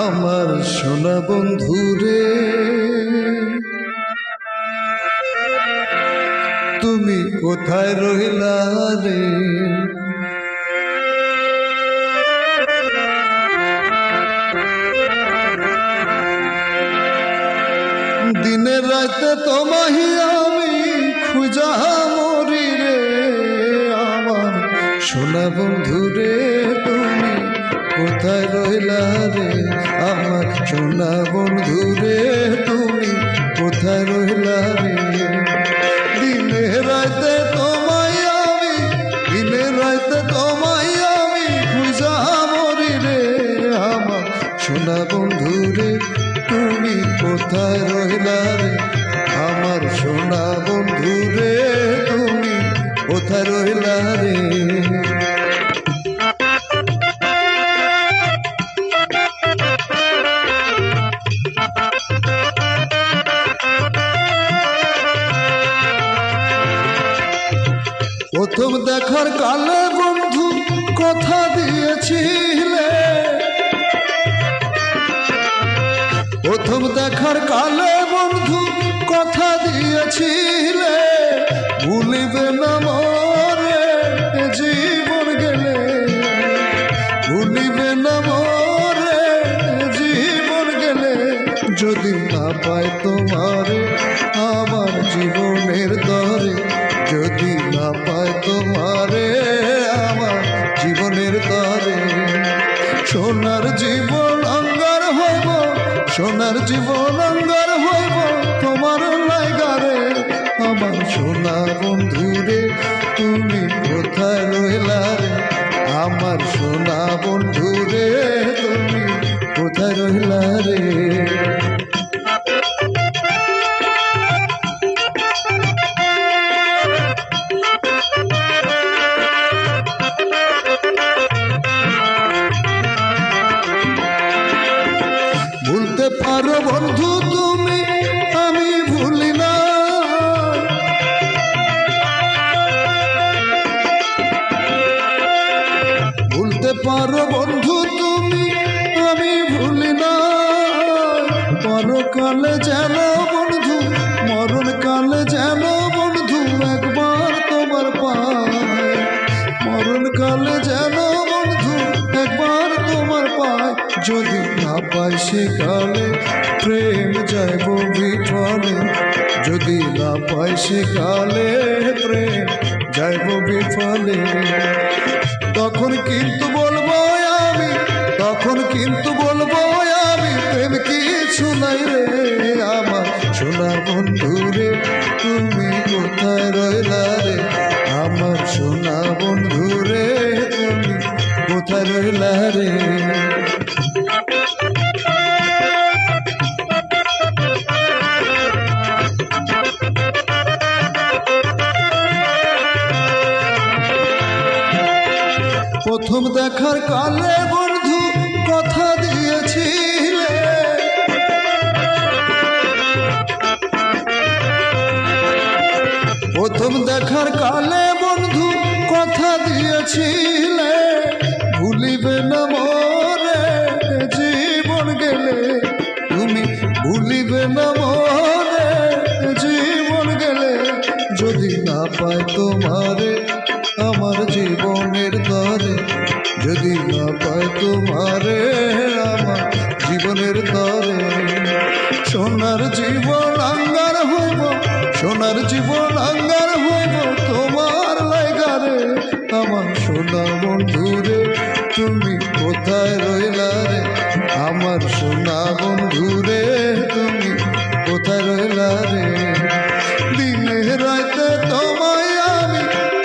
আমার সোনা বন্ধুরে তুমি কোথায় রইলা রে? দিনে রাতে তোমাহি আমি খুঁজা মরি রে। আমার সোনা বন্ধুরে তুমি কোথায় রইলা রে? আমার সোনা বন্ধুরে তুমি কোথায় রইলা রে? দিনে রাতে তোমায় আমি, দিনে রাতে তোমায় আমি খুঁজা মরি রে। আমার সোনা বন্ধুরে তুমি কোথায় রইলা রে? আমার সোনা বন্ধুরে তুমি কোথায় রইলা রে? প্রথম দেখার কালে বন্ধু কথা দিয়েছিলে, প্রথম দেখার কালে বন্ধু কথা দিয়েছিলে, ভুলিবে না মোরে জীবন গেলে, ভুলিবে না মোরে জীবন গেলে। যদি না পাই তোমারে আমার জীবনের তরে, যদি না পাই তোমারে আমার জীবনের তরে। সোনার জীবন অঙ্গার হইব, সোনার জীবন অঙ্গার হইব তোমার লাইগারে। আমার সোনা বন্ধুরে তুমি কোথায় রইলা রে? আমার সোনা বন্ধুরে তুমি কোথায় রইলা রে? ভুলতে পারো বন্ধু তুমি, আমি ভুলি না। ভুলতে পারো বন্ধু তুমি, আমি ভুলি না। পরকালে যেন বন্ধু, মরণকালে যেন বন্ধু একবার তোমার পায়। মরণকালে যেন বন্ধু একবার তোমার পায়। যদি না পাই সেকালে প্রেম যাইব বিফলে, যদি না পাই সেকালে প্রেম যাইব বিফলে। তখন কিন্তু বলবো আমি, তখন কিন্তু বলবো আমি প্রেম কিছু নাই রে। আমার সোনা বন্ধুরে তুমি কোথায় রইলা রে? আমার সোনা বন্ধুরে তুমি কোথায় রইলা রে? প্রথম দেখার কালে বন্ধু কথা দিয়েছিলে, প্রথম দেখার কালে বন্ধু কথা দিয়েছিলে, ভুলিবে না মোরে জীবন গেলে। তুমি ভুলিবে না মোরে জীবন গেলে। যদি না পাই তোমারে আমার জীবনের তরে, যদি না পাই তোমারে আমার জীবনের তরে। সোনার জীবন আঙ্গার হইব, সোনার জীবন আঙ্গার হইব তোমার লাইগারে। আমার সোনা বন্ধুরে তুমি কোথায় রইলা রে? আমার সোনা বন্ধুরে তুমি কোথায় রইলা রে? দিনে রাতে তোমায় আমি,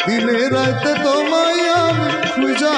দিনে রাতে তোমায় আমি খুঁজা